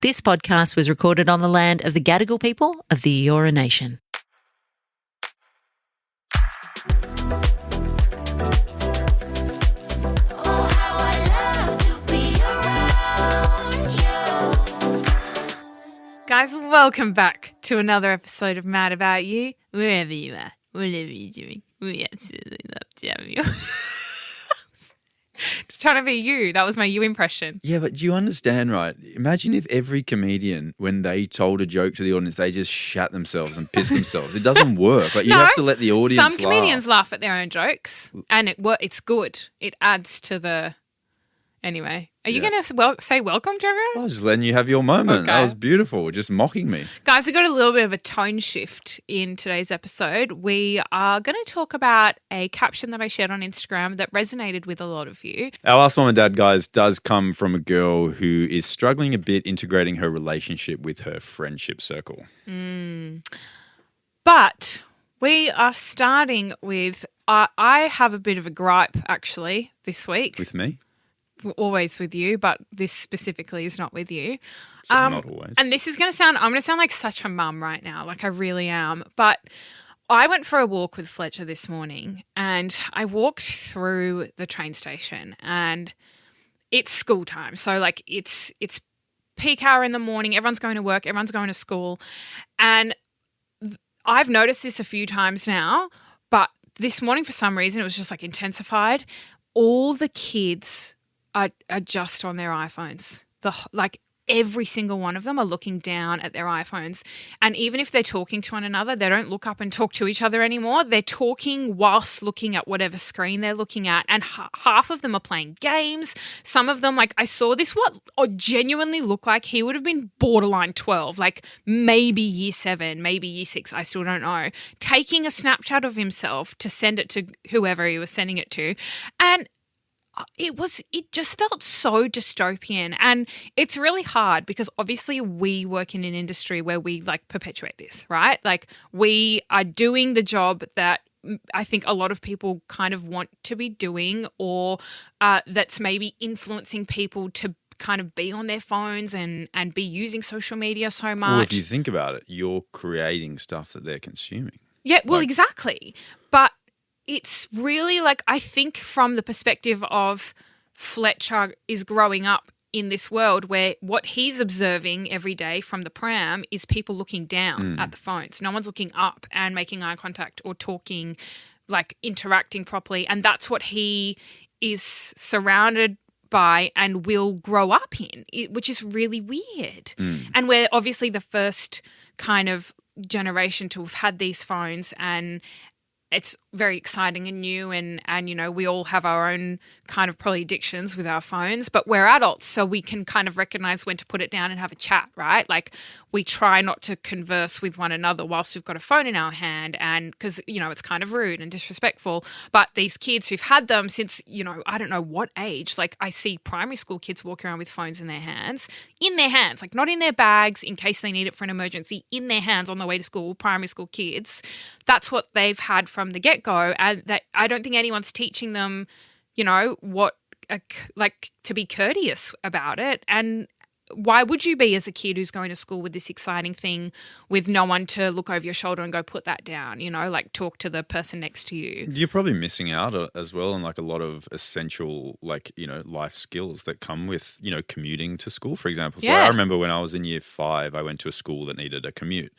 This podcast was recorded on the land of the Gadigal people of the Eora Nation. Guys, welcome back to another episode of Mad About You. Wherever you are, whatever you're doing, we absolutely love to have you. Just trying to be you. That was my you impression. Yeah, but do you understand, right? Imagine if every comedian, when they told a joke to the audience, they just shat themselves and pissed themselves. It doesn't work. Like, you have to let the audience laugh. Some comedians laugh at their own jokes, and it's good. It adds to the... Anyway, are you going to say welcome to everyone? I was just letting you have your moment. Okay. That was beautiful. Just mocking me. Guys, we got a little bit of a tone shift in today's episode. We are going to talk about a caption that I shared on Instagram that resonated with a lot of you. Our Ask Mom and Dad, guys, does come from a girl who is struggling a bit integrating her relationship with her friendship circle. But we are starting with, I have a bit of a gripe, actually, this week. With me? Always with you, but this specifically is not with you. So not always. And this is going to sound, I'm going to sound like such a mum right now, like I really am. But I went for a walk with Fletcher this morning and I walked through the train station and it's school time. So like it's peak hour in the morning, everyone's going to work, everyone's going to school. And I've noticed this a few times now, but this morning for some reason it was just like intensified. All the kids are just on their iPhones. Like every single one of them are looking down at their iPhones. And even if they're talking to one another, they don't look up and talk to each other anymore. They're talking whilst looking at whatever screen they're looking at. And half of them are playing games. Some of them, like I saw this, what genuinely looked like he would have been borderline 12, like maybe year 7, maybe year 6, I still don't know, taking a Snapchat of himself to send it to whoever he was sending it to. And it just felt so dystopian, and it's really hard because obviously we work in an industry where we like perpetuate this, right? Like we are doing the job that I think a lot of people kind of want to be doing, or that's maybe influencing people to kind of be on their phones and be using social media so much. Well, if you think about it, you're creating stuff that they're consuming. Yeah, well, exactly. But it's really like, I think from the perspective of Fletcher is growing up in this world where what he's observing every day from the pram is people looking down at the phones. No one's looking up and making eye contact or talking, like interacting properly. And that's what he is surrounded by and will grow up in, which is really weird. And we're obviously the first kind of generation to have had these phones, and it's very exciting and new, and you know, we all have our own kind of probably addictions with our phones, but we're adults, so we can kind of recognize when to put it down and have a chat, right? Like we try not to converse with one another whilst we've got a phone in our hand, and because, you know, it's kind of rude and disrespectful. But these kids who've had them since, you know, I don't know what age, like I see primary school kids walk around with phones in their hands, like not in their bags in case they need it for an emergency, in their hands on the way to school. Primary school kids, that's what they've had from the get-go, and that I don't think anyone's teaching them, you know, what like to be courteous about it. And why would you be as a kid who's going to school with this exciting thing with no one to look over your shoulder and go put that down, you know, like talk to the person next to you? You're probably missing out as well on like a lot of essential, like, you know, life skills that come with, you know, commuting to school, for example. So I remember when I was in year 5, I went to a school that needed a commute.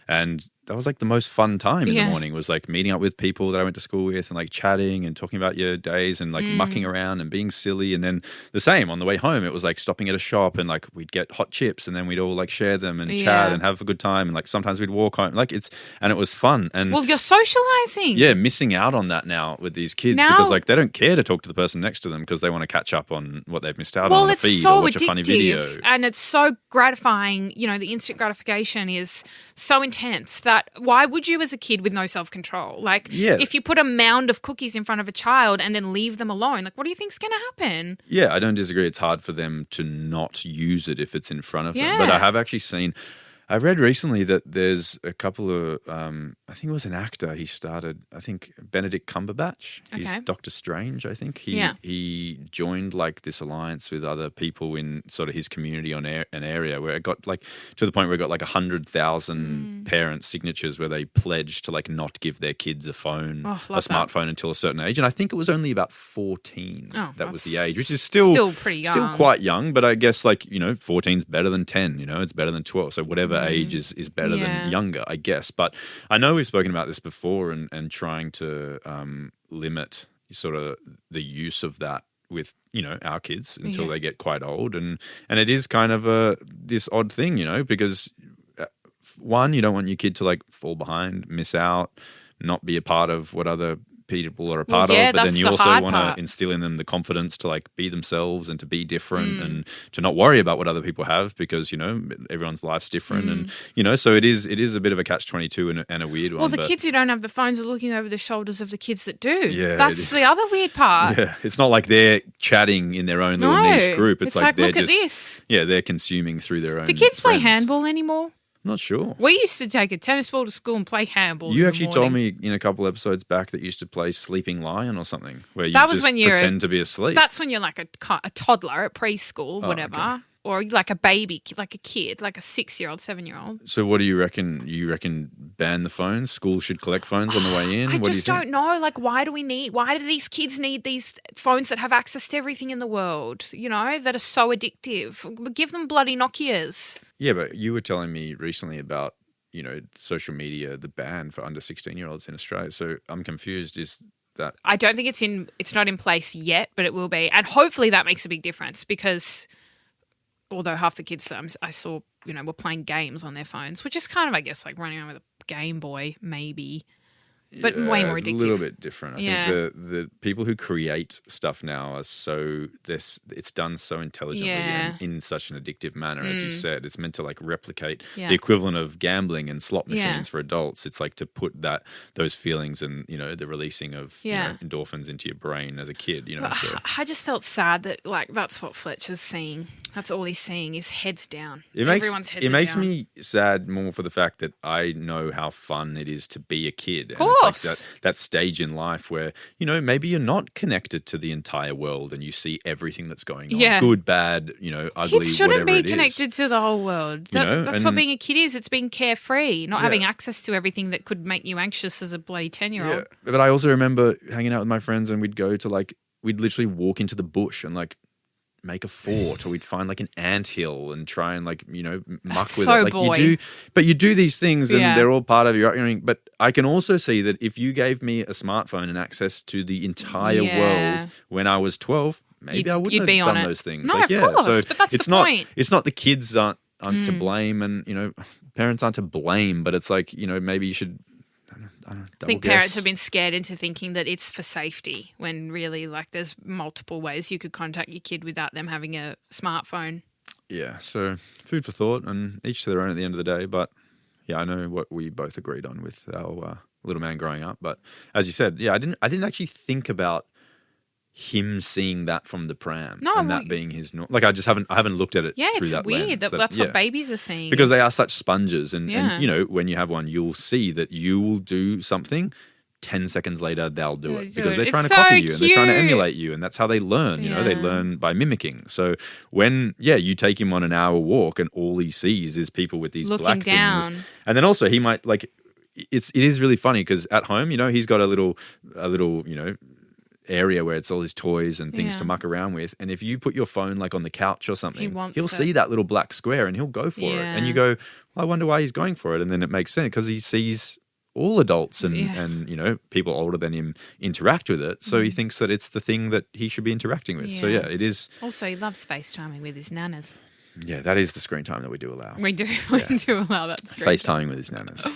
And that was like the most fun time in the morning, was like meeting up with people that I went to school with and like chatting and talking about your days and like mucking around and being silly. And then the same on the way home, it was like stopping at a shop and like we'd get hot chips and then we'd all like share them and chat and have a good time. And like sometimes we'd walk home, like and it was fun. And well, you're socializing. Yeah, missing out on that now with these kids because like they don't care to talk to the person next to them because they want to catch up on what they've missed out on the feed or watch a funny video. And it's so gratifying. You know, the instant gratification is so intense that why would you as a kid with no self-control? Like if you put a mound of cookies in front of a child and then leave them alone, like what do you think's going to happen? Yeah, I don't disagree. It's hard for them to not use it if it's in front of them. But I have actually seen I read recently that there's a couple of, I think it was an actor. He started, I think Benedict Cumberbatch. He's Doctor Strange, I think. He joined like this alliance with other people in sort of his community on an area where it got like to the point where it got like 100,000 parents' signatures where they pledged to like not give their kids a phone, a smartphone until a certain age. And I think it was only about 14 that was the age, which is still pretty young. Still quite young, but I guess like, 14 is better than 10, it's better than 12. So whatever age is better than younger, I guess. But I know we've spoken about this before and trying to limit sort of the use of that with, our kids until they get quite old. And it is kind of this odd thing, because one, you don't want your kid to like fall behind, miss out, not be a part of what other people are a part of, but then you also want to instill in them the confidence to like be themselves and to be different and to not worry about what other people have because, everyone's life's different. And, so it is a bit of a catch-22 and a weird one. Well, the kids who don't have the phones are looking over the shoulders of the kids that do. Yeah, that's the other weird part. Yeah, it's not like they're chatting in their own little niche group. It's like they're look at this. Yeah, they're consuming through their own Do kids friends. play handball anymore? Not sure. We used to take a tennis ball to school and play handball. You actually told me in a couple episodes back that you used to play Sleeping Lion or something, where you pretend to be asleep. That's when you're like a toddler at preschool, whatever, okay. Or like a baby, like a kid, like a 6-year-old, 7-year-old. So what do you reckon? You reckon ban the phones? Schools should collect phones on the way in? I just don't know. Like, why do these kids need these phones that have access to everything in the world, that are so addictive? Give them bloody Nokias. Yeah, but you were telling me recently about, social media, the ban for under 16-year-olds in Australia. So I'm confused. Is that... I don't think it's not in place yet, but it will be. And hopefully that makes a big difference because although half the kids I saw, were playing games on their phones, which is kind of, I guess, like running around with a Game Boy, maybe. But way more addictive. A little bit different. I think the people who create stuff now are so it's done so intelligently and in such an addictive manner, as you said. It's meant to like replicate the equivalent of gambling and slot machines for adults. It's like to put those feelings and the releasing of endorphins into your brain as a kid. So. I just felt sad that like that's what Fletcher's seeing. That's all he's seeing is heads down. Everyone's heads down. It makes me sad more for the fact that I know how fun it is to be a kid. Of course. It's like that stage in life where, maybe you're not connected to the entire world and you see everything that's going on. Yeah. Good, bad, ugly, kids shouldn't whatever be connected to the whole world. That's what being a kid is. It's being carefree, not having access to everything that could make you anxious as a bloody 10-year-old. Yeah. But I also remember hanging out with my friends and we'd go to we'd literally walk into the bush and make a fort, or we'd find like an anthill and try and muck with it. You do these things and they're all part of your upbringing. But I can also see that if you gave me a smartphone and access to the entire world when I was 12, maybe I wouldn't have done those things. No, of course, but that's the point. It's not the kids aren't to blame, and parents aren't to blame, but it's like maybe you should. I think parents have been scared into thinking that it's for safety when really there's multiple ways you could contact your kid without them having a smartphone. Yeah, so food for thought and each to their own at the end of the day. But yeah, I know what we both agreed on with our little man growing up. But as you said, I didn't actually think about him seeing that from the pram and that being his norm. I haven't looked at it through that lens. Yeah, it's weird. That's what babies are seeing. Because they are such sponges and when you have one, you'll see that you will do something, 10 seconds later they'll do it because they're trying to copy you and they're trying to emulate you, and that's how they learn. They learn by mimicking. So when you take him on an hour walk and all he sees is people with these looking black down. things, and then also he might it is really funny because at home, he's got a little area where it's all his toys and things to muck around with, and if you put your phone on the couch or something, he'll see that little black square and he'll go for it, and you go, well, I wonder why he's going for it, and then it makes sense because he sees all adults and people older than him interact with it, so he thinks that it's the thing that he should be interacting with. So it is. Also, he loves FaceTiming with his nanas. Yeah, that is the screen time that we do allow. We do allow that screen FaceTiming with his nanas.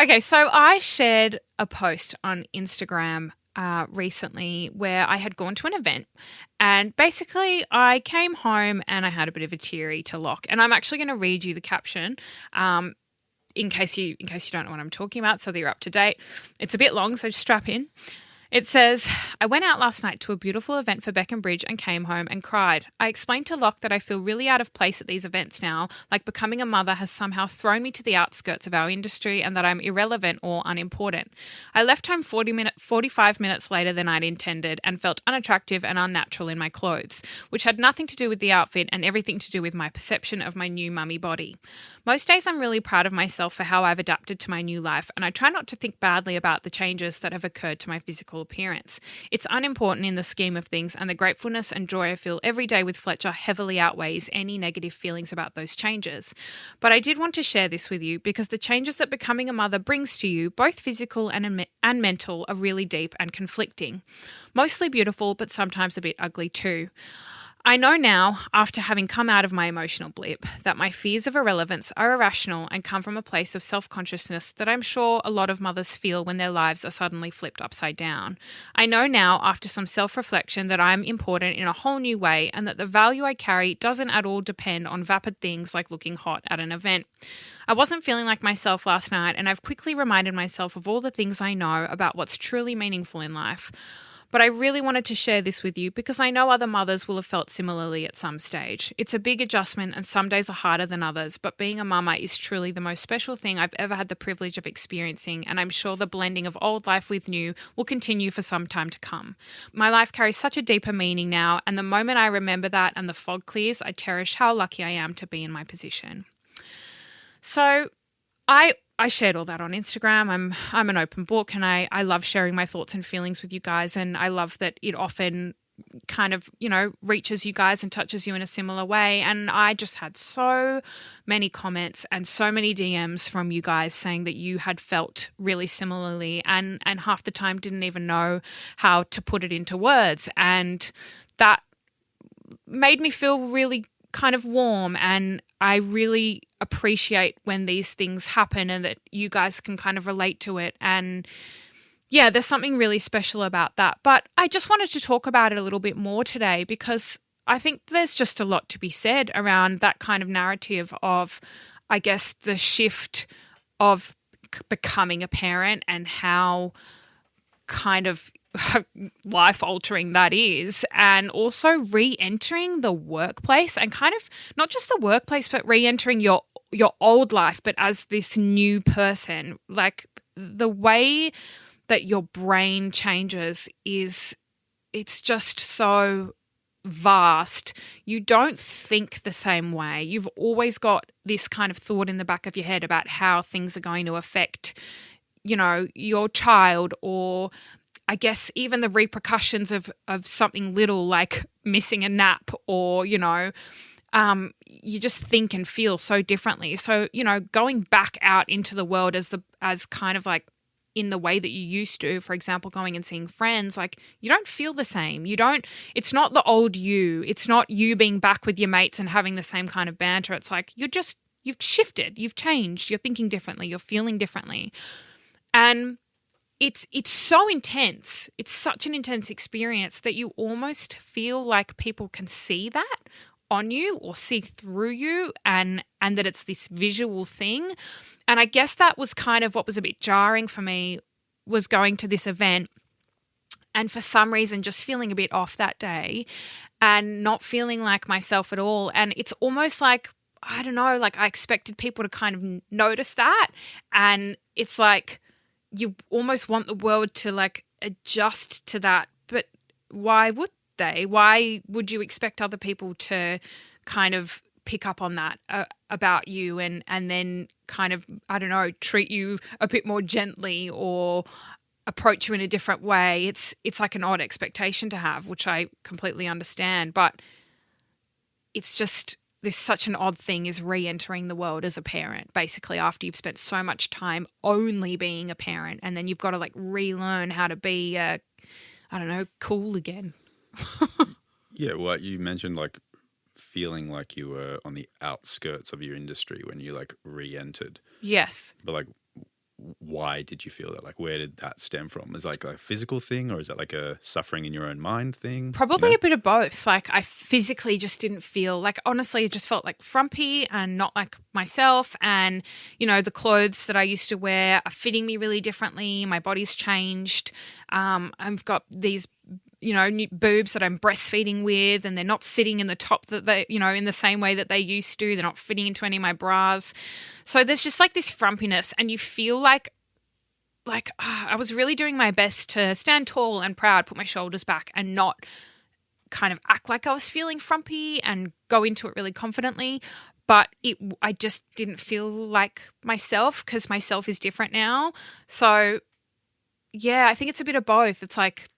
Okay, so I shared a post on Instagram recently where I had gone to an event, and basically I came home and I had a bit of a teary to lock. And I'm actually going to read you the caption in case you don't know what I'm talking about, so that you're up to date. It's a bit long, so just strap in. It says, I went out last night to a beautiful event for Beck and Bridge and came home and cried. I explained to Locke that I feel really out of place at these events now, like becoming a mother has somehow thrown me to the outskirts of our industry and that I'm irrelevant or unimportant. I left home 45 minutes later than I'd intended and felt unattractive and unnatural in my clothes, which had nothing to do with the outfit and everything to do with my perception of my new mummy body. Most days I'm really proud of myself for how I've adapted to my new life, and I try not to think badly about the changes that have occurred to my physical appearance. It's unimportant in the scheme of things, and the gratefulness and joy I feel every day with Fletcher heavily outweighs any negative feelings about those changes. But I did want to share this with you because the changes that becoming a mother brings to you, both physical and mental, are really deep and conflicting. Mostly beautiful, but sometimes a bit ugly too. I know now, after having come out of my emotional blip, that my fears of irrelevance are irrational and come from a place of self-consciousness that I'm sure a lot of mothers feel when their lives are suddenly flipped upside down. I know now, after some self-reflection, that I'm important in a whole new way and that the value I carry doesn't at all depend on vapid things like looking hot at an event. I wasn't feeling like myself last night, and I've quickly reminded myself of all the things I know about what's truly meaningful in life. But I really wanted to share this with you because I know other mothers will have felt similarly at some stage. It's a big adjustment and some days are harder than others, but being a mama is truly the most special thing I've ever had the privilege of experiencing, and I'm sure the blending of old life with new will continue for some time to come. My life carries such a deeper meaning now, and the moment I remember that and the fog clears, I cherish how lucky I am to be in my position. So I shared all that on Instagram. I'm an open book, and I love sharing my thoughts and feelings with you guys, and I love that it often kind of, reaches you guys and touches you in a similar way. And I just had so many comments and so many DMs from you guys saying that you had felt really similarly and half the time didn't even know how to put it into words. And that made me feel really kind of warm, and I really appreciate when these things happen and that you guys can kind of relate to it. And yeah, there's something really special about that. But I just wanted to talk about it a little bit more today because I think there's just a lot to be said around that kind of narrative of, I guess, the shift of becoming a parent and how kind of life-altering that is, and also re-entering the workplace and kind of not just the workplace, but re-entering your old life, but as this new person. Like the way that your brain changes it's just so vast. You don't think the same way. You've always got this kind of thought in the back of your head about how things are going to affect, your child, or I guess even the repercussions of something little like missing a nap, or, you just think and feel so differently. So, going back out into the world as kind of like in the way that you used to, for example, going and seeing friends, like you don't feel the same. It's not the old you. It's not you being back with your mates and having the same kind of banter. It's like you've shifted, you've changed, you're thinking differently, you're feeling differently. And it's so intense. It's such an intense experience that you almost feel like people can see that on you or see through you, and that it's this visual thing. And I guess that was kind of what was a bit jarring for me, was going to this event and for some reason just feeling a bit off that day and not feeling like myself at all. And it's almost like, I don't know, like I expected people to kind of notice that. And it's like, you almost want the world to like adjust to that, but why would they? Why would you expect other people to kind of pick up on that about you and then kind of, I don't know, treat you a bit more gently or approach you in a different way? It's like an odd expectation to have, which I completely understand, but it's just, there's such an odd thing is re-entering the world as a parent, basically after you've spent so much time only being a parent, and then you've got to like relearn how to be, cool again. Yeah, well, you mentioned like feeling like you were on the outskirts of your industry when you like re-entered. Yes. But like, why did you feel that? Like, where did that stem from? Is it like a physical thing, or is that like a suffering in your own mind thing? Probably a bit of both. Like, I physically just didn't feel like, honestly, it just felt like frumpy and not like myself. And, the clothes that I used to wear are fitting me really differently. My body's changed. I've got these, new boobs that I'm breastfeeding with, and they're not sitting in the top that they, in the same way that they used to. They're not fitting into any of my bras. So there's just like this frumpiness, and you feel like I was really doing my best to stand tall and proud, put my shoulders back, and not kind of act like I was feeling frumpy and go into it really confidently. But I just didn't feel like myself, because myself is different now. So yeah, I think it's a bit of both. It's like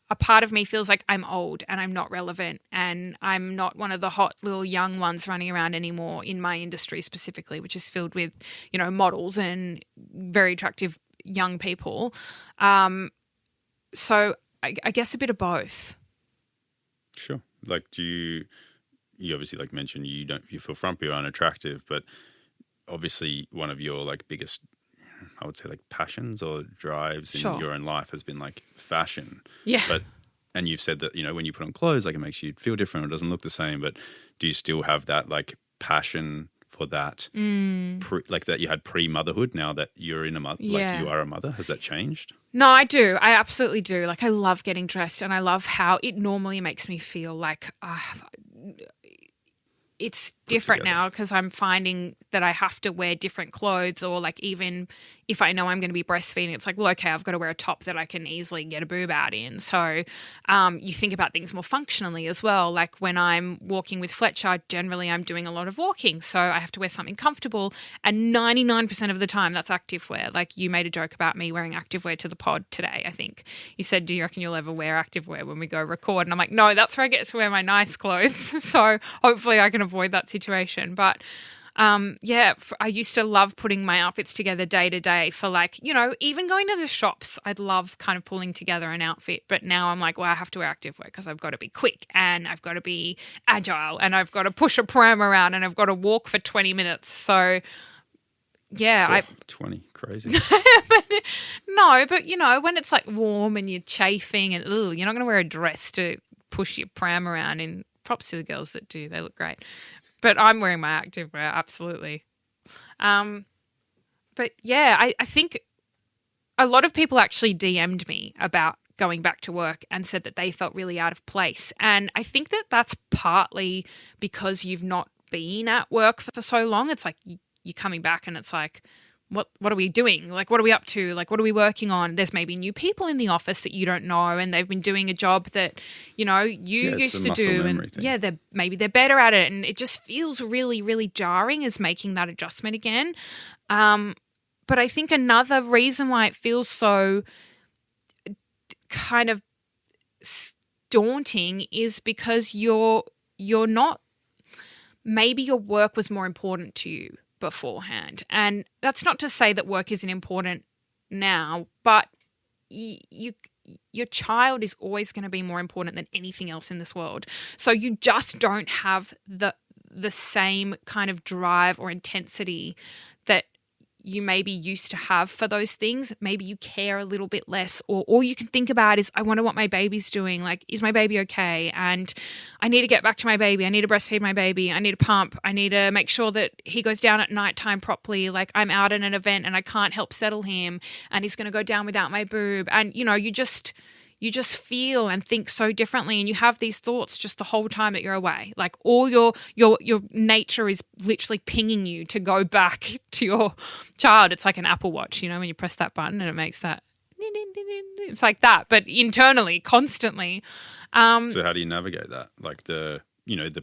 a part of me feels like I'm old and I'm not relevant, and I'm not one of the hot little young ones running around anymore in my industry specifically, which is filled with, models and very attractive young people. So I guess a bit of both. Sure. Like, you obviously like mentioned you feel frumpy or unattractive, but obviously one of your like biggest, I would say, like passions or drives in your own life has been like fashion. Yeah. And you've said that, when you put on clothes, like it makes you feel different or doesn't look the same, but do you still have that like passion for that, like that you had pre-motherhood, now that you're in like you are a mother? Has that changed? No, I do. I absolutely do. Like, I love getting dressed, and I love how it normally makes me feel like it's different now, because I'm finding that I have to wear different clothes, or like even if I know I'm going to be breastfeeding, it's like, well, okay, I've got to wear a top that I can easily get a boob out in. So you think about things more functionally as well. Like when I'm walking with Fletcher, generally I'm doing a lot of walking, so I have to wear something comfortable, and 99% of the time that's activewear. Like, you made a joke about me wearing activewear to the pod today, I think. You said, do you reckon you'll ever wear activewear when we go record? And I'm like, no, that's where I get to wear my nice clothes. So hopefully I can avoid that situation. But I used to love putting my outfits together day to day for like, even going to the shops, I'd love kind of pulling together an outfit. But now I'm like, well, I have to wear activewear because I've got to be quick, and I've got to be agile, and I've got to push a pram around, and I've got to walk for 20 minutes. So yeah, 20, crazy. No, but when it's like warm and you're chafing, and you're not going to wear a dress to push your pram around. And props to the girls that do, they look great. But I'm wearing my activewear, absolutely. But yeah, I think a lot of people actually DM'd me about going back to work and said that they felt really out of place. And I think that that's partly because you've not been at work for so long. It's like you're coming back and it's like, what are we doing? Like, what are we up to? Like, what are we working on? There's maybe new people in the office that you don't know, and they've been doing a job that, you used to do. And they're better at it. And it just feels really, really jarring as making that adjustment again. But I think another reason why it feels so kind of daunting is because you're not, maybe your work was more important to you beforehand. And that's not to say that work isn't important now, but your child is always going to be more important than anything else in this world. So you just don't have the same kind of drive or intensity that you maybe used to have for those things. Maybe you care a little bit less, or all you can think about is, I wonder what my baby's doing. Like, is my baby okay? And I need to get back to my baby. I need to breastfeed my baby. I need to pump. I need to make sure that he goes down at nighttime properly. Like, I'm out at an event and I can't help settle him, and he's going to go down without my boob. And, you just feel and think so differently, and you have these thoughts just the whole time that you're away. Like, all your nature is literally pinging you to go back to your child. It's like an Apple Watch, when you press that button and it makes that, it's like that, but internally, constantly. So how do you navigate that? Like the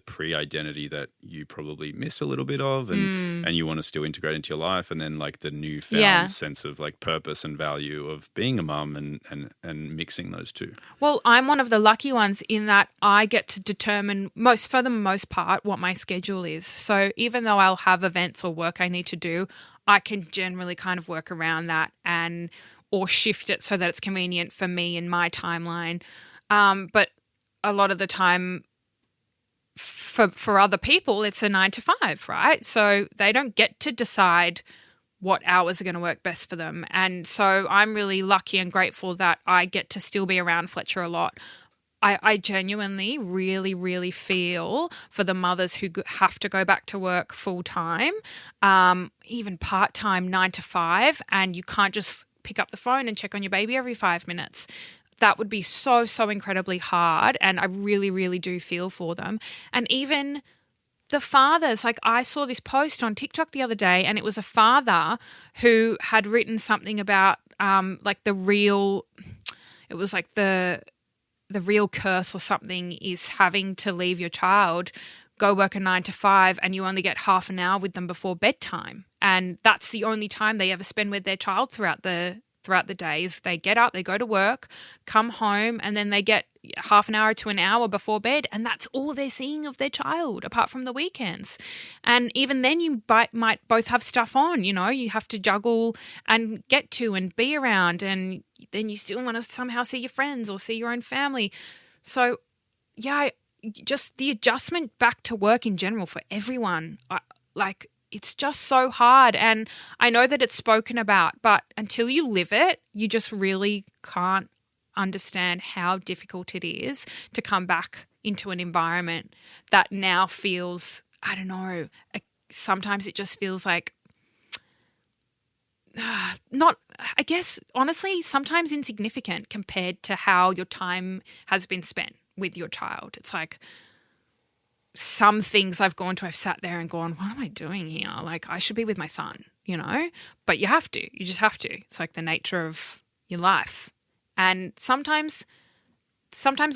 pre-identity that you probably miss a little bit of, and you want to still integrate into your life, and then like the newfound sense of like purpose and value of being a mum, and mixing those two. Well, I'm one of the lucky ones in that I get to determine for the most part what my schedule is. So even though I'll have events or work I need to do, I can generally kind of work around that or shift it so that it's convenient for me and my timeline. But a lot of the time, for other people, it's a 9 to 5, right? So they don't get to decide what hours are going to work best for them. And so I'm really lucky and grateful that I get to still be around Fletcher a lot. I genuinely really, really feel for the mothers who have to go back to work full time, even part time, 9 to 5, and you can't just pick up the phone and check on your baby every 5 minutes. That would be so, so incredibly hard. And I really, really do feel for them. And even the fathers, like I saw this post on TikTok the other day, and it was a father who had written something about like the real curse or something is having to leave your child, go work a 9 to 5, and you only get half an hour with them before bedtime. And that's the only time they ever spend with their child throughout the days. They get up, they go to work, come home, and then they get half an hour to an hour before bed, and that's all they're seeing of their child apart from the weekends. And even then you might both have stuff on, you have to juggle and get to and be around, and then you still want to somehow see your friends or see your own family. So yeah, just the adjustment back to work in general for everyone, it's just so hard. And I know that it's spoken about, but until you live it, you just really can't understand how difficult it is to come back into an environment that now feels, I don't know, sometimes it just feels like I guess, honestly, sometimes insignificant compared to how your time has been spent with your child. It's like some things I've sat there and gone, what am I doing here? Like, I should be with my son, but you just have to. It's like the nature of your life. And sometimes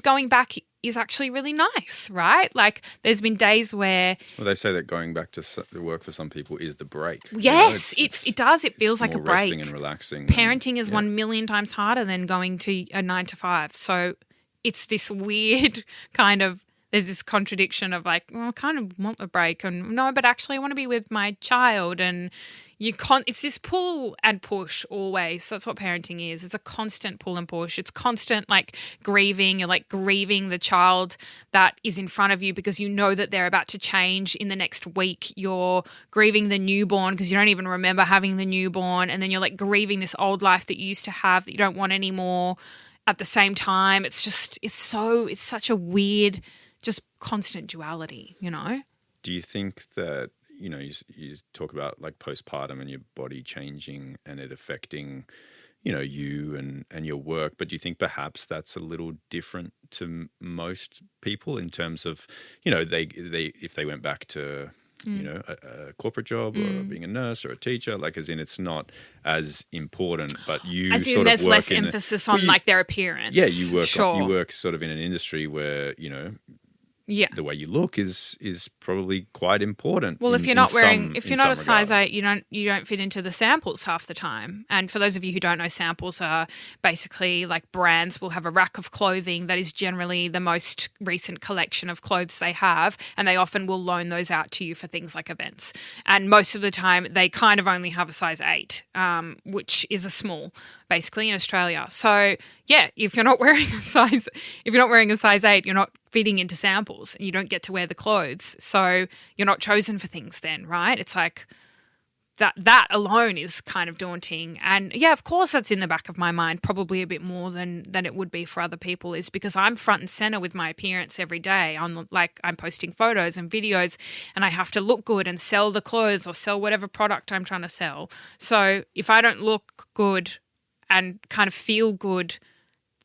going back is actually really nice, right? Like, there's been days where... Well, they say that going back to work for some people is the break. Yes, it does. It feels like a break. Resting and relaxing. Parenting is 1 million times harder than going to a 9 to 5. So it's this weird kind of... There's this contradiction of like, well, I kind of want a break, and no, but actually I want to be with my child, and it's this pull and push always. That's what parenting is. It's a constant pull and push. It's constant like grieving. You're like grieving the child that is in front of you because you know that they're about to change in the next week. You're grieving the newborn because you don't even remember having the newborn, and then you're like grieving this old life that you used to have that you don't want anymore at the same time. It's such a weird, just constant duality, Do you think that, you talk about like postpartum and your body changing and it affecting, you and your work, but do you think perhaps that's a little different to most people in terms of, they if they went back to, a corporate job or being a nurse or a teacher, like as in it's not as important, but you as in sort there's of work less emphasis on like their appearance. Yeah, you work sort of in an industry where, the way you look is probably quite important. Well, if you're not a size 8, you don't fit into the samples half the time. And for those of you who don't know, samples are basically like brands will have a rack of clothing that is generally the most recent collection of clothes they have, and they often will loan those out to you for things like events. And most of the time, they kind of only have a size 8, which is a small, basically in Australia. So yeah, if you're not wearing a size 8, you're not fitting into samples and you don't get to wear the clothes. So you're not chosen for things then, right? It's like that alone is kind of daunting. And yeah, of course that's in the back of my mind, probably a bit more than it would be for other people, is because I'm front and center with my appearance every day. I'm posting photos and videos, and I have to look good and sell the clothes or sell whatever product I'm trying to sell. So if I don't look good and kind of feel good,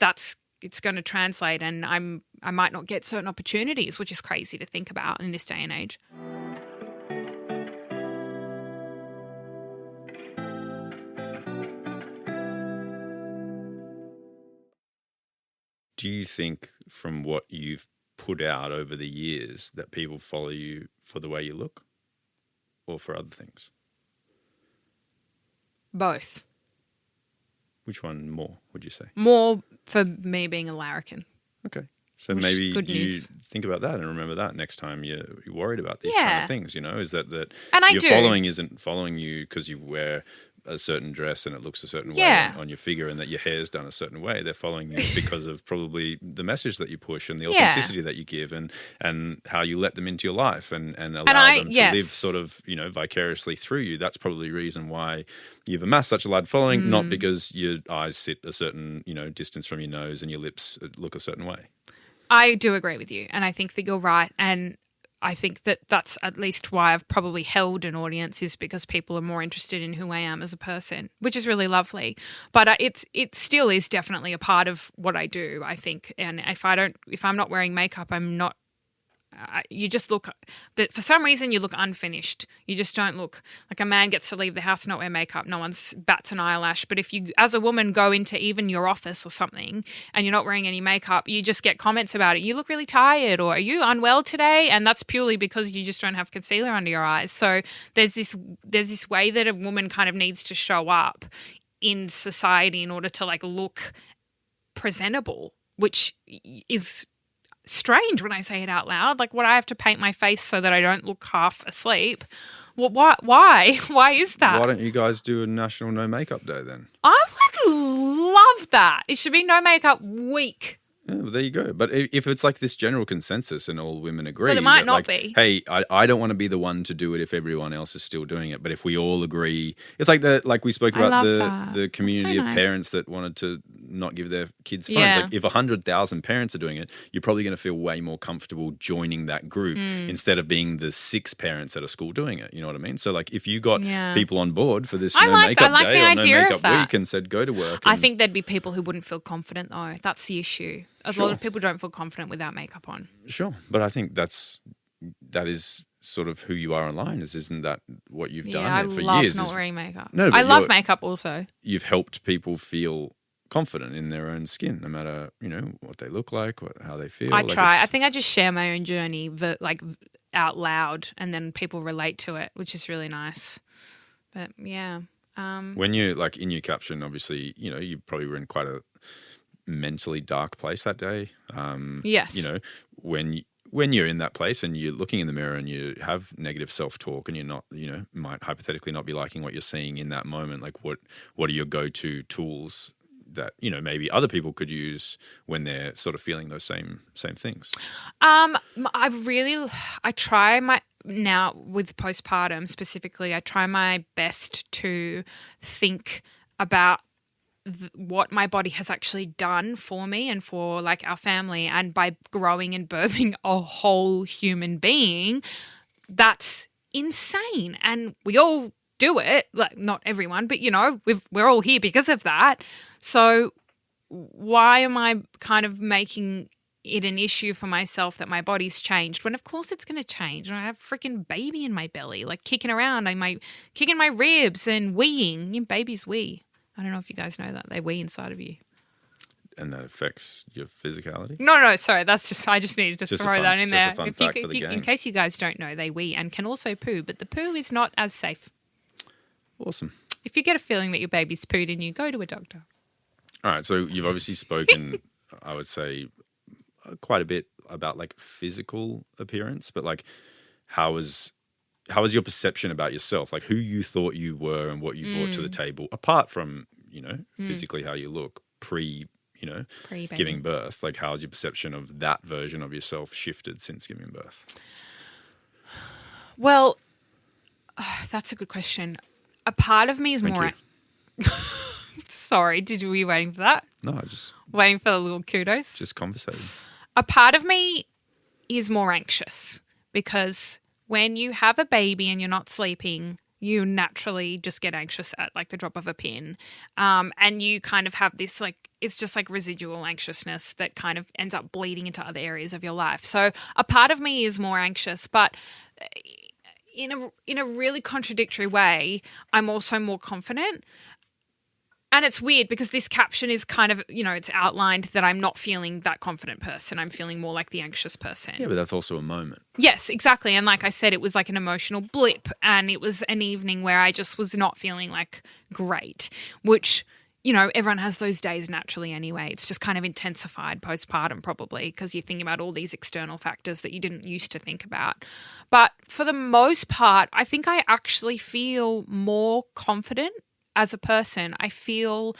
it's going to translate, and I might not get certain opportunities, which is crazy to think about in this day and age. Do you think from what you've put out over the years that people follow you for the way you look or for other things? Both. Which one more, would you say? More for me being a larrikin. Okay. So maybe you think about that and remember that next time you're worried about these kind of things, is that and your following isn't following you because you wear a certain dress and it looks a certain way Yeah. on your figure, and that your hair's done a certain way. They're following you because of probably the message that you push and the Yeah. authenticity that you give, and how you let them into your life and allow them to live sort of, you know, vicariously through you. That's probably the reason why you've amassed such a large following, not because your eyes sit a certain, you know, distance from your nose and your lips look a certain way. I do agree with you, and I think that you're right, and I think that that's at least why I've probably held an audience, is because people are more interested in who I am as a person, which is really lovely. But it still is definitely a part of what I do, I think. And if I'm not wearing makeup, I'm not. You just look, but for some reason you look unfinished. You just don't look like a man gets to leave the house and not wear makeup. No one's bats an eyelash. But if you, as a woman, go into even your office or something and you're not wearing any makeup, you just get comments about it. You look really tired, or are you unwell today? And that's purely because you just don't have concealer under your eyes. So there's this way that a woman kind of needs to show up in society in order to like look presentable, which is strange when I say it out loud. Like, would I have to paint my face so that I don't look half asleep? Well, why? Why is that? Why don't you guys do a National No Makeup Day then? I would love that. It should be No Makeup Week. Yeah, well, there you go. But if it's like this general consensus and all women agree, But it might that, not like, be. Hey, I don't want to be the one to do it if everyone else is still doing it. But if we all agree, it's like we spoke about the community so of nice. parents that wanted to not give their kids phones. Yeah. Like if 100,000 parents are doing it, you're probably going to feel way more comfortable joining that group instead of being the 6 parents at a school doing it. You know what I mean? So like if you got people on board for this makeup day or no makeup week and said go to work. I think there'd be people who wouldn't feel confident though. That's the issue. A lot of people don't feel confident without makeup on. Sure. But I think that is sort of who you are online. Isn't that what you've done for years? I love not wearing makeup. No, I love makeup also. You've helped people feel confident in their own skin, no matter, you know, what they look like, how they feel. I try. I think I just share my own journey out loud, and then people relate to it, which is really nice. But yeah. When you're like in your caption, obviously, you know, you probably were in quite a mentally dark place that day. Yes. You know, when you're in that place and you're looking in the mirror and you have negative self-talk and you're not, you know, might hypothetically not be liking what you're seeing in that moment, like what are your go-to tools that, you know, maybe other people could use when they're sort of feeling those same things? I try now with postpartum specifically, I try my best to think about what my body has actually done for me and for like our family, and by growing and birthing a whole human being, that's insane. And we all do it, like not everyone, but you know, we're all here because of that. So why am I kind of making it an issue for myself that my body's changed when of course it's going to change? And I have a freaking baby in my belly, like kicking around, kicking my ribs and weeing. Your babies wee. I don't know if you guys know that. They wee inside of you. And that affects your physicality? No, sorry. I just needed to throw that in there. In case you guys don't know, they wee and can also poo, but the poo is not as safe. Awesome. If you get a feeling that your baby's pooed in you, go to a doctor. All right. So you've obviously spoken, I would say, quite a bit about like physical appearance, but like how was your perception about yourself? Like who you thought you were and what you brought to the table, apart from, you know, physically how you look giving birth? Like how's your perception of that version of yourself shifted since giving birth? Well, that's a good question. A part of me is more... Sorry, were you waiting for that? No, I just... Waiting for the little kudos? Just conversating. A part of me is more anxious because when you have a baby and you're not sleeping, you naturally just get anxious at like the drop of a pin. And you kind of have this like, it's just like residual anxiousness that kind of ends up bleeding into other areas of your life. So a part of me is more anxious, but in a really contradictory way, I'm also more confident. And it's weird because this caption is kind of, you know, it's outlined that I'm not feeling that confident person. I'm feeling more like the anxious person. Yeah, but that's also a moment. Yes, exactly. And like I said, it was like an emotional blip, and it was an evening where I just was not feeling like great, which, you know, everyone has those days naturally anyway. It's just kind of intensified postpartum probably because you're thinking about all these external factors that you didn't used to think about. But for the most part, I think I actually feel more confident as a person. I feel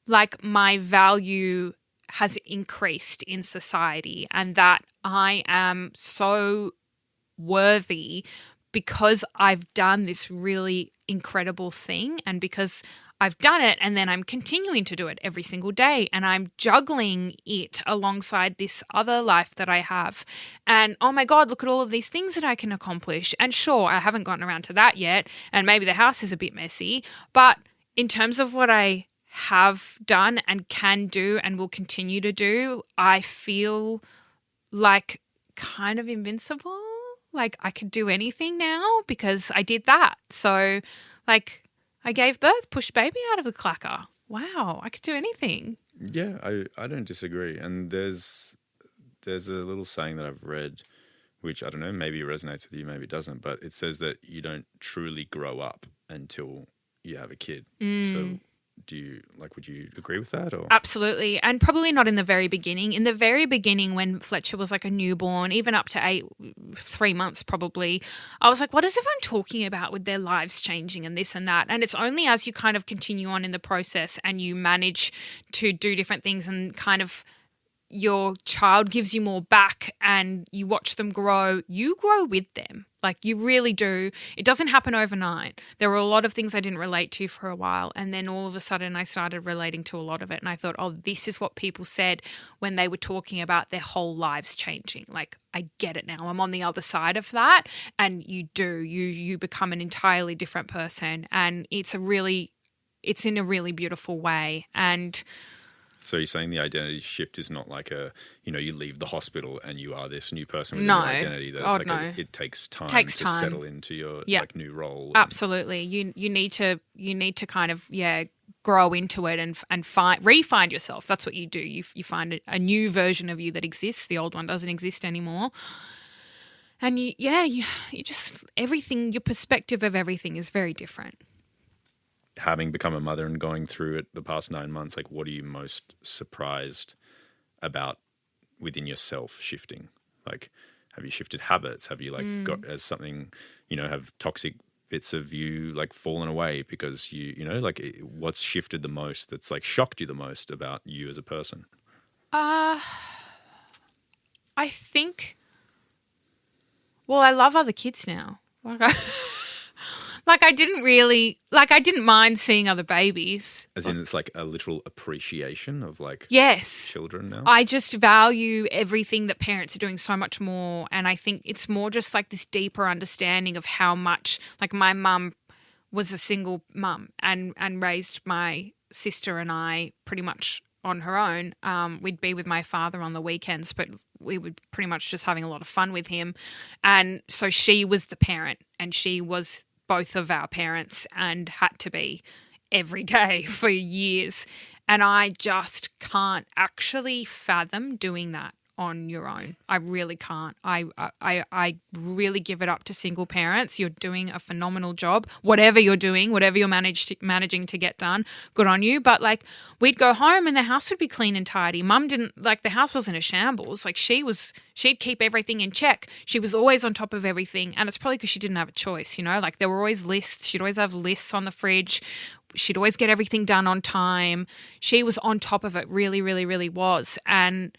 like my value has increased in society and that I am so worthy because I've done this really incredible thing and because I've done it and then I'm continuing to do it every single day and I'm juggling it alongside this other life that I have. And oh my God, look at all of these things that I can accomplish. And sure, I haven't gotten around to that yet and maybe the house is a bit messy, but in terms of what I have done and can do and will continue to do, I feel like kind of invincible. Like I could do anything now because I did that. So like I gave birth, pushed baby out of the clacker. Wow, I could do anything. Yeah, I don't disagree. And there's a little saying that I've read, which I don't know, maybe it resonates with you, maybe it doesn't, but it says that you don't truly grow up until you have a kid. So would you agree with that? Or Absolutely. And probably not in the very beginning. In the very beginning when Fletcher was like a newborn, even up to 3 months probably, I was like, what is everyone talking about with their lives changing and this and that? And it's only as you kind of continue on in the process and you manage to do different things and kind of your child gives you more back and you watch them grow, you grow with them. Like you really do. It doesn't happen overnight. There were a lot of things I didn't relate to for a while. And then all of a sudden I started relating to a lot of it. And I thought, oh, this is what people said when they were talking about their whole lives changing. Like I get it now. I'm on the other side of that. And you do. You become an entirely different person. And it's in a really beautiful way. And so you're saying the identity shift is not like you leave the hospital and you are this new person with a new identity. That it takes time to settle into your like new role. Absolutely. You need to kind of grow into it and refine yourself. That's what you do. You find a new version of you that exists. The old one doesn't exist anymore. And you just everything, your perspective of everything is very different. Having become a mother and going through it the past 9 months, like what are you most surprised about within yourself shifting? Like, have you shifted habits? Have you got as something, have toxic bits of you like fallen away because what's shifted the most that's like shocked you the most about you as a person? I think, well, I love other kids now. I didn't mind seeing other babies. As in it's like a literal appreciation of children now? I just value everything that parents are doing so much more. And I think it's more just like this deeper understanding of how much, like my mum was a single mum and raised my sister and I pretty much on her own. We'd be with my father on the weekends, but we were pretty much just having a lot of fun with him. And so she was the parent and she was both of our parents and had to be every day for years. And I just can't actually fathom doing that on your own. I really can't. I really give it up to single parents. You're doing a phenomenal job. Whatever you're doing, whatever you're managing to get done, good on you. But we'd go home and the house would be clean and tidy. Mum didn't the house wasn't a shambles. She'd keep everything in check. She was always on top of everything. And it's probably because she didn't have a choice, there were always lists. She'd always have lists on the fridge. She'd always get everything done on time. She was on top of it, really, really, really was. And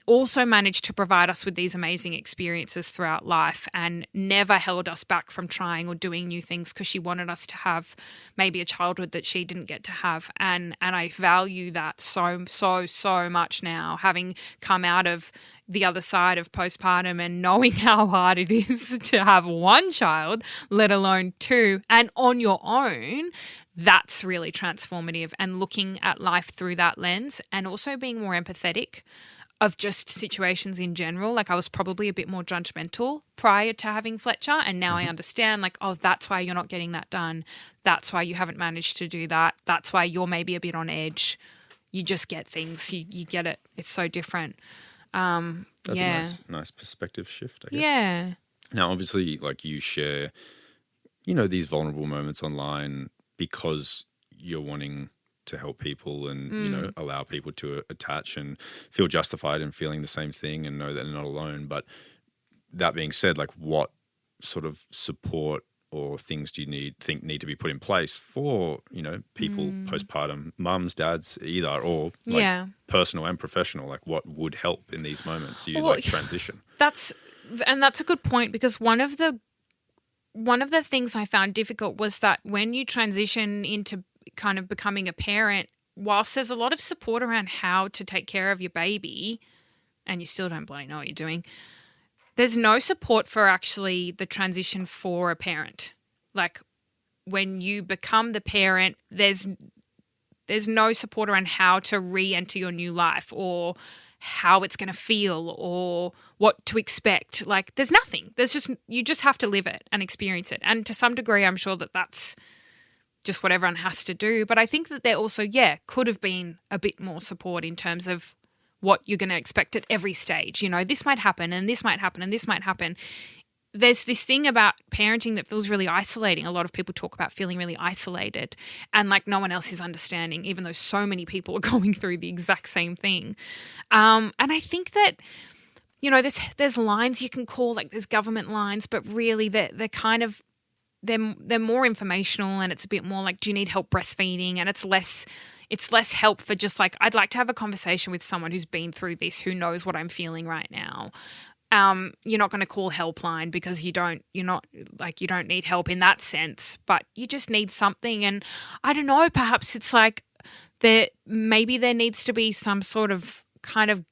also managed to provide us with these amazing experiences throughout life and never held us back from trying or doing new things because she wanted us to have maybe a childhood that she didn't get to have. And I value that so, so, so much now, having come out of the other side of postpartum and knowing how hard it is to have one child, let alone two, and on your own. That's really transformative, and looking at life through that lens and also being more empathetic of just situations in general. I was probably a bit more judgmental prior to having Fletcher, and now I understand, that's why you're not getting that done. That's why you haven't managed to do that. That's why you're maybe a bit on edge. You just get things. You get it. It's so different. That's a nice perspective shift, I guess. Yeah. Now, obviously, you share, these vulnerable moments online because you're wanting to help people and, allow people to attach and feel justified in feeling the same thing and know that they're not alone. But that being said, what sort of support or things do you think need to be put in place for, people postpartum, mums, dads, either, or like personal and professional, like what would help in these moments you transition? That's a good point, because one of the things I found difficult was that when you transition into kind of becoming a parent, whilst there's a lot of support around how to take care of your baby, and you still don't bloody know what you're doing, there's no support for actually the transition for a parent. Like when you become the parent, there's no support around how to re-enter your new life or how it's going to feel or what to expect. Like there's nothing. You just have to live it and experience it. And to some degree, I'm sure that that's just what everyone has to do. But I think that there also, could have been a bit more support in terms of what you're going to expect at every stage. This might happen and this might happen and this might happen. There's this thing about parenting that feels really isolating. A lot of people talk about feeling really isolated and like no one else is understanding, even though so many people are going through the exact same thing. And I think that, there's lines you can call, like there's government lines, but really they're kind of, they're more informational, and it's a bit more like, do you need help breastfeeding? And it's less help for just like, I'd like to have a conversation with someone who's been through this, who knows what I'm feeling right now. You're not going to call helpline because you don't need help in that sense, but you just need something. And I don't know, perhaps it's like maybe there needs to be some sort of kind of,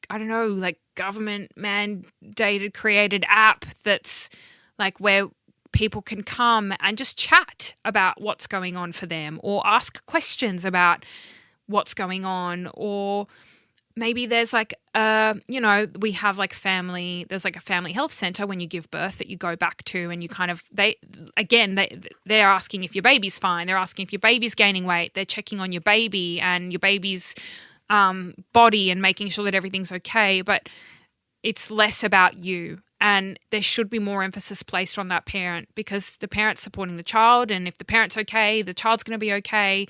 I don't know, like government mandated created app that's like where people can come and just chat about what's going on for them, or ask questions about what's going on. Or maybe there's like, we have like there's like a family health center when you give birth that you go back to, and you kind of, they're asking if your baby's fine. They're asking if your baby's gaining weight. They're checking on your baby and your baby's body and making sure that everything's okay. But it's less about you. And there should be more emphasis placed on that parent, because the parent's supporting the child, and if the parent's okay, the child's going to be okay.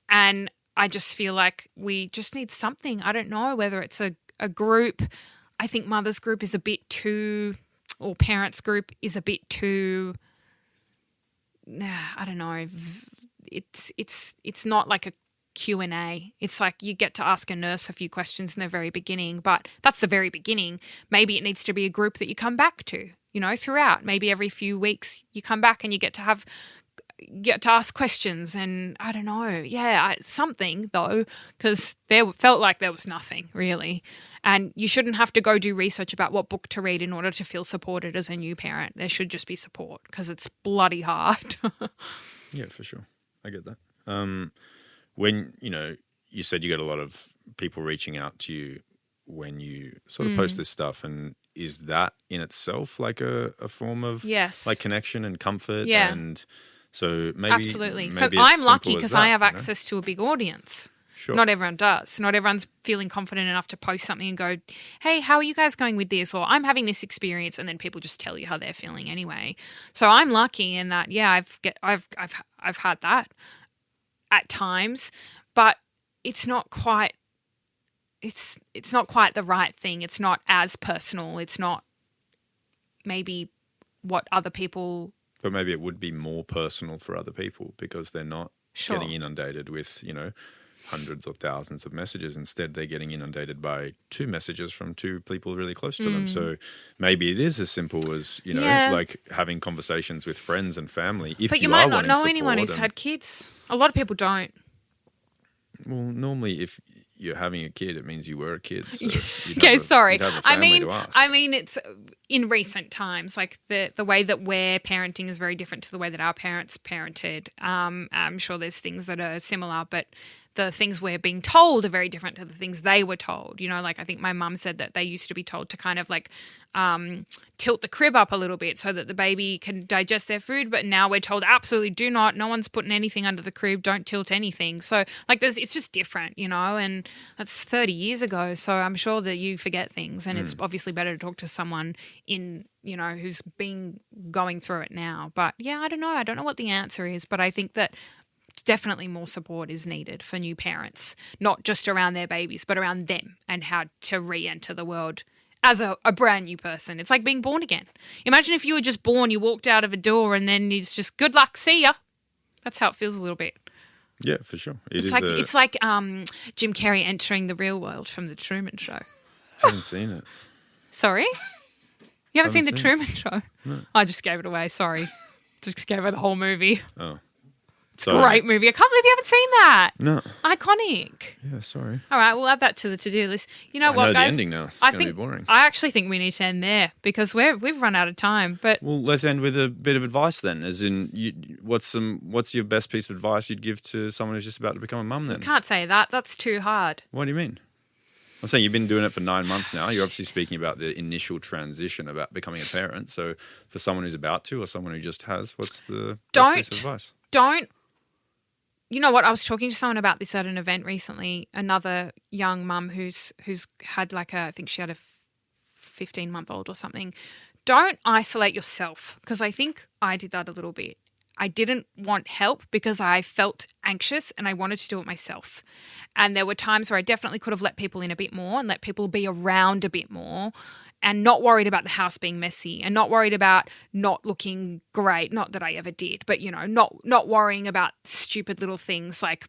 And I just feel like we just need something. I don't know whether it's a group. I think mothers group is a bit too, or parents group is a bit too, I don't know. It's not like a Q&A. It's like you get to ask a nurse a few questions in the very beginning, but that's the very beginning. Maybe it needs to be a group that you come back to, throughout. Maybe every few weeks you come back and you get to ask questions. And I don't know. Something though, because there felt like there was nothing really. And you shouldn't have to go do research about what book to read in order to feel supported as a new parent. There should just be support, because it's bloody hard. Yeah, for sure. I get that. When, you said you get a lot of people reaching out to you when you sort of post this stuff, and is that in itself like a form of like connection and comfort? Yeah. And so maybe absolutely. Maybe I'm lucky because I have access to a big audience. Sure. Not everyone does. Not everyone's feeling confident enough to post something and go, hey, how are you guys going with this? Or I'm having this experience, and then people just tell you how they're feeling anyway. So I'm lucky in that, I've had that at times, but it's not quite the right thing. It's not as personal. It's not maybe what other people. But maybe it would be more personal for other people, because they're not getting inundated with, hundreds or thousands of messages. Instead, they're getting inundated by 2 messages from 2 people really close to them. So maybe it is as simple as, like having conversations with friends and family. But you might not know anyone who's had kids. A lot of people don't. Well, normally if you're having a kid, it means you were a kid. So okay, sorry. I mean, it's in recent times, like the way that we're parenting is very different to the way that our parents parented. I'm sure there's things that are similar, but the things we're being told are very different to the things they were told. Like I think my mum said that they used to be told to kind of like tilt the crib up a little bit so that the baby can digest their food. But now we're told absolutely do not. No one's putting anything under the crib. Don't tilt anything. So like it's just different, and that's 30 years ago. So I'm sure that you forget things, and it's obviously better to talk to someone who's going through it now. But yeah, I don't know. I don't know what the answer is, but I think that definitely more support is needed for new parents, not just around their babies, but around them and how to re-enter the world as a brand new person. It's like being born again. Imagine if you were just born, you walked out of a door and then it's just good luck, see ya. That's how it feels a little bit. Yeah, for sure. It's like Jim Carrey entering the real world from the Truman Show. I haven't seen it. Sorry? You haven't seen the Truman it. Show? No. I just gave it away, sorry. Just gave her the whole movie. Oh. It's a great movie. I can't believe you haven't seen that. No. Iconic. Yeah, sorry. All right, we'll add that to the to-do list. You know I what, know guys? the ending now. It's going to be boring. I actually think we need to end there because we've run out of time. But well, let's end with a bit of advice then. As in, what's your best piece of advice you'd give to someone who's just about to become a mum then? You can't say that. That's too hard. What do you mean? I'm saying you've been doing it for 9 months now. You're obviously speaking about the initial transition about becoming a parent. So for someone who's about to or someone who just has, what's the best piece of advice? You know what? I was talking to someone about this at an event recently. Another young mum who's had I think she had a 15-month-old or something. Don't isolate yourself, because I think I did that a little bit. I didn't want help because I felt anxious and I wanted to do it myself. And there were times where I definitely could have let people in a bit more and let people be around a bit more and not worried about the house being messy and not worried about not looking great. Not that I ever did, but, you know, not worrying about stupid little things like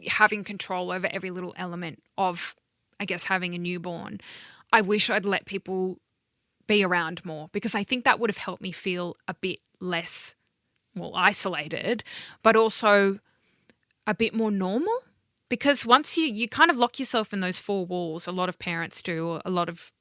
having control over every little element of, I guess, having a newborn. I wish I'd let people be around more, because I think that would have helped me feel a bit less, isolated, but also a bit more normal. Because once you kind of lock yourself in those four walls, a lot of parents do, or a lot of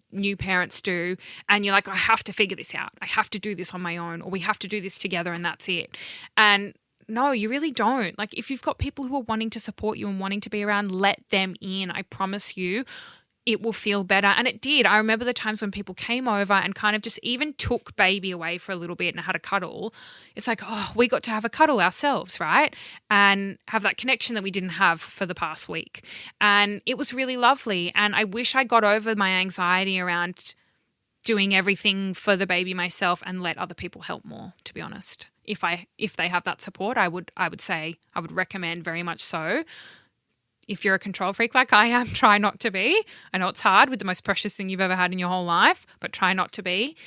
new parents do, and you're like, I have to figure this out. I have to do this on my own, or we have to do this together and that's it. And no, you really don't. Like, if you've got people who are wanting to support you and wanting to be around, let them in. I promise you, it will feel better. And it did. I remember the times when people came over and kind of just even took baby away for a little bit and had a cuddle. It's like, oh, we got to have a cuddle ourselves, right? And have that connection that we didn't have for the past week. And it was really lovely. And I wish I got over my anxiety around doing everything for the baby myself and let other people help more, to be honest. If they have that support, I would recommend very much so. If you're a control freak like I am, try not to be. I know it's hard with the most precious thing you've ever had in your whole life, but try not to be.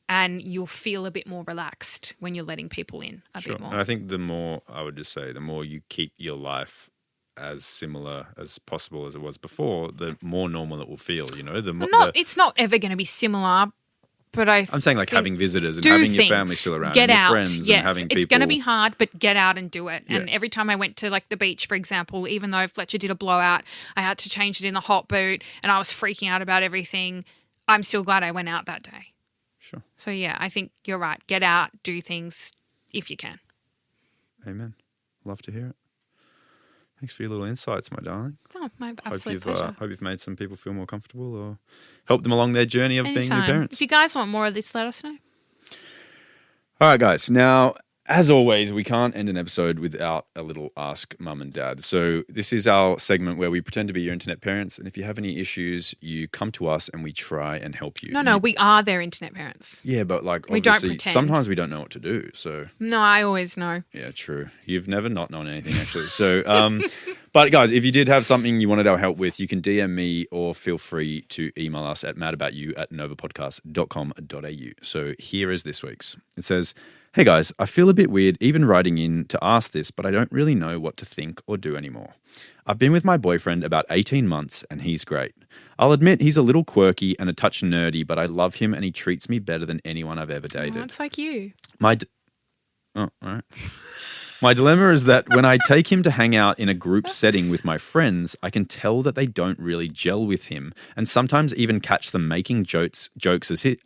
And you'll feel a bit more relaxed when you're letting people in a bit more. And I think the more you keep your life as similar as possible as it was before, the more normal it will feel, you know? It's not ever going to be similar. But I'm saying like having visitors and having your family still around, and your friends, yes. and having people. It's going to be hard, but get out and do it. Yeah. And every time I went to like the beach, for example, even though Fletcher did a blowout, I had to change it in the hot boot and I was freaking out about everything. I'm still glad I went out that day. Sure. So yeah, I think you're right. Get out, do things if you can. Amen. Love to hear it. Thanks for your little insights, my darling. Oh, my absolute pleasure. Hope you've made some people feel more comfortable or helped them along their journey of being new parents. If you guys want more of this, let us know. All right, guys. Now, as always, we can't end an episode without a little Ask Mum and Dad. So this is our segment where we pretend to be your internet parents, and if you have any issues, you come to us and we try and help you. No, we are their internet parents. Yeah, but like we don't obviously pretend. Sometimes we don't know what to do. So no, I always know. Yeah, true. You've never not known anything actually. So but guys, if you did have something you wanted our help with, you can DM me or feel free to email us at madaboutyou@novapodcast.com.au. So here is this week's. It says, hey guys, I feel a bit weird even writing in to ask this, but I don't really know what to think or do anymore. I've been with my boyfriend about 18 months and he's great. I'll admit he's a little quirky and a touch nerdy, but I love him and he treats me better than anyone I've ever dated. Oh, it's like you. All right. My dilemma is that when I take him to hang out in a group setting with my friends, I can tell that they don't really gel with him and sometimes even catch them making jokes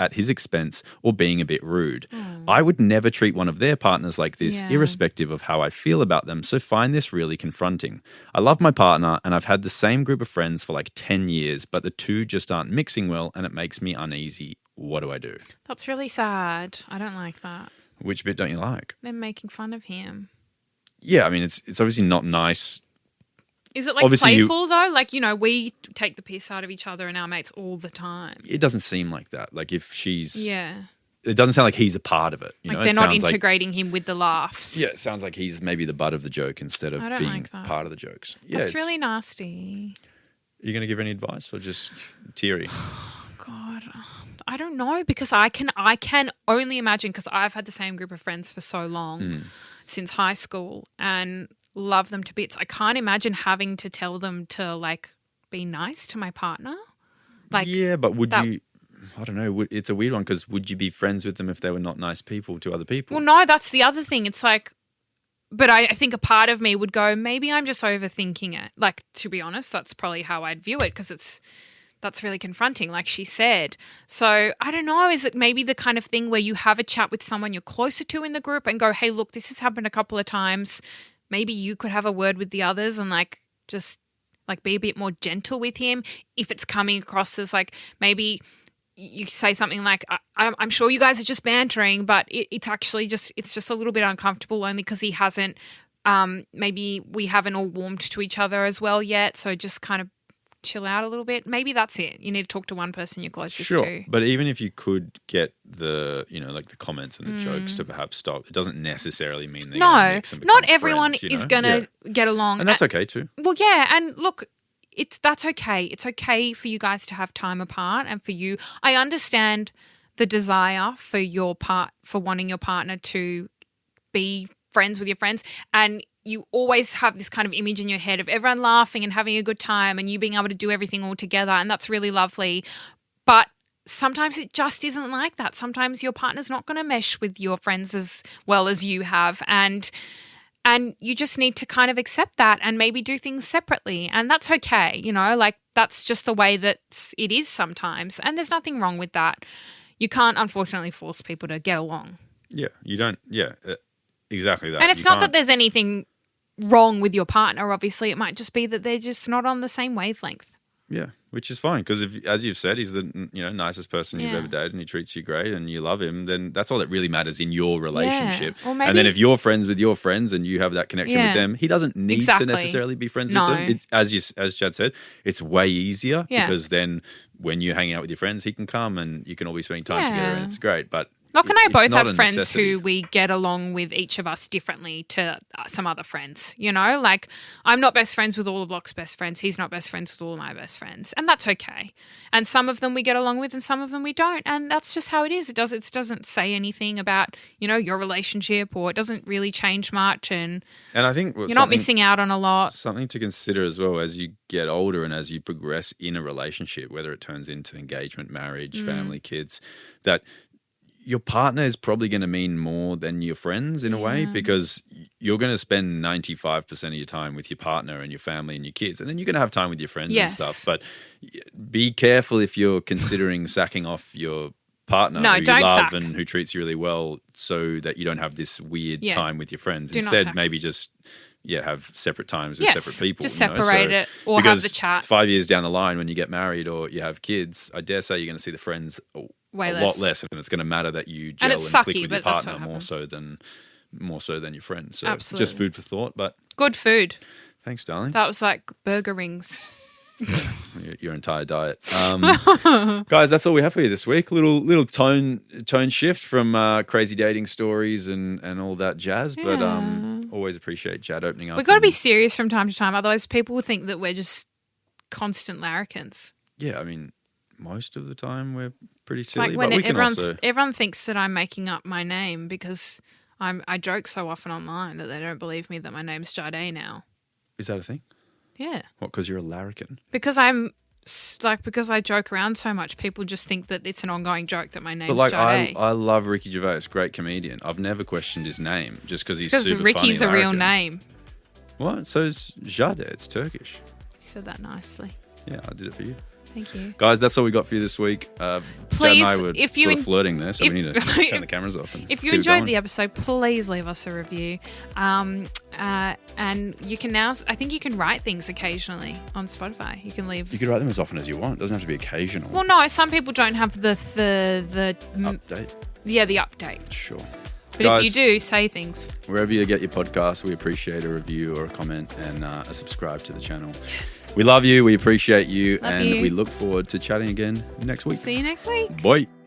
at his expense or being a bit rude. I would never treat one of their partners like this, irrespective of how I feel about them, so find this really confronting. I love my partner and I've had the same group of friends for like 10 years, but the two just aren't mixing well and it makes me uneasy. What do I do? That's really sad. I don't like that. Which bit don't you like? They're making fun of him. Yeah, I mean, it's obviously not nice. Is it like obviously playful though? Like, you know, we take the piss out of each other and our mates all the time. It doesn't seem like that. Like if she's... Yeah. It doesn't sound like he's a part of it. You know? They're not integrating him with the laughs. Yeah, it sounds like he's maybe the butt of the joke instead of being part of the jokes. Yeah, That's really nasty. you going to give any advice or just teary? God, I don't know, because I can only imagine, because I've had the same group of friends for so long since high school and love them to bits. I can't imagine having to tell them to like be nice to my partner. Like, yeah, but would you? I don't know. It's a weird one, because would you be friends with them if they were not nice people to other people? Well, no, that's the other thing. It's like, but I think a part of me would go, maybe I'm just overthinking it. Like, to be honest, that's probably how I'd view it, because that's really confronting, like she said. So I don't know, is it maybe the kind of thing where you have a chat with someone you're closer to in the group and go, hey, look, this has happened a couple of times. Maybe you could have a word with the others and like just like be a bit more gentle with him if it's coming across as like maybe you say something like, I'm sure you guys are just bantering, but it's actually just a little bit uncomfortable only because he hasn't, maybe we haven't all warmed to each other as well yet. So just kind of chill out a little bit. Maybe that's it. You need to talk to one person you're closest to. But even if you could get the, like the comments and the jokes to perhaps stop, it doesn't necessarily mean that not everyone is going to get along. And that's okay too. Well, yeah. And look, that's okay. It's okay for you guys to have time apart, and for you, I understand the desire for wanting your partner to be friends with your friends, and you always have this kind of image in your head of everyone laughing and having a good time and you being able to do everything all together, and that's really lovely. But sometimes it just isn't like that. Sometimes your partner's not going to mesh with your friends as well as you have, and you just need to kind of accept that and maybe do things separately, and that's okay, like that's just the way that it is sometimes, and there's nothing wrong with that. You can't, unfortunately, force people to get along. Yeah, you don't, exactly that. And it's not that there's anything wrong with your partner, obviously. It might just be that they're just not on the same wavelength. Yeah, which is fine, because as you've said, he's the nicest person you've ever dated and he treats you great and you love him, then that's all that really matters in your relationship. Yeah. Or maybe, and then if you're friends with your friends and you have that connection with them, he doesn't need to necessarily be friends with them. It's, as Chad said, it's way easier because then when you're hanging out with your friends, he can come and you can all be spending time together and it's great. But Locke and I both have friends who we get along with, each of us differently to some other friends, Like, I'm not best friends with all of Locke's best friends. He's not best friends with all of my best friends. And that's okay. And some of them we get along with and some of them we don't. And that's just how it is. It doesn't say anything about, your relationship, or it doesn't really change much. And I think you're not missing out on a lot. Something to consider as well as you get older and as you progress in a relationship, whether it turns into engagement, marriage, family, kids, that your partner is probably going to mean more than your friends in a way, because you're going to spend 95% of your time with your partner and your family and your kids, and then you're going to have time with your friends and stuff. But be careful if you're considering sacking off your partner who you love and who treats you really well, so that you don't have this weird time with your friends. Instead, maybe just have separate times with separate people. Just separate it, or have the chat. 5 years down the line when you get married or you have kids, I dare say you're going to see the friends lot less, and it's going to matter that you gel and click with your partner more so than your friends. So absolutely. Just food for thought, but good food. Thanks, darling. That was like burger rings. Your entire diet. Guys, that's all we have for you this week. Little tone shift from crazy dating stories and all that jazz, but always appreciate Jad opening up. We've got to be serious from time to time, otherwise people will think that we're just constant larrikins. Yeah, I mean, most of the time we're pretty silly, like when but we can also... Everyone thinks that I'm making up my name because I joke so often online that they don't believe me that my name's Jadé now. Is that a thing? Yeah. What, because you're a larrikin? Because because I joke around so much, people just think that it's an ongoing joke that my name's Jadé. I love Ricky Gervais, great comedian. I've never questioned his name just because he's super funny. Because Ricky's a real name. What? So is Jadé. It's Turkish. You said that nicely. Yeah, I did it for you. Thank you. Guys, that's all we got for you this week. Please, Chad and I were sort of flirting there, so we need to turn the cameras off. If you enjoyed the episode, please leave us a review. And you can now, I think you can write things occasionally on Spotify. You can leave. You could write them as often as you want. It doesn't have to be occasional. Well, no, some people don't have the update. Yeah, the update. Sure. But guys, if you do, say things. Wherever you get your podcast, we appreciate a review or a comment and a subscribe to the channel. Yes. We love you. We appreciate you. We look forward to chatting again next week. See you next week. Bye.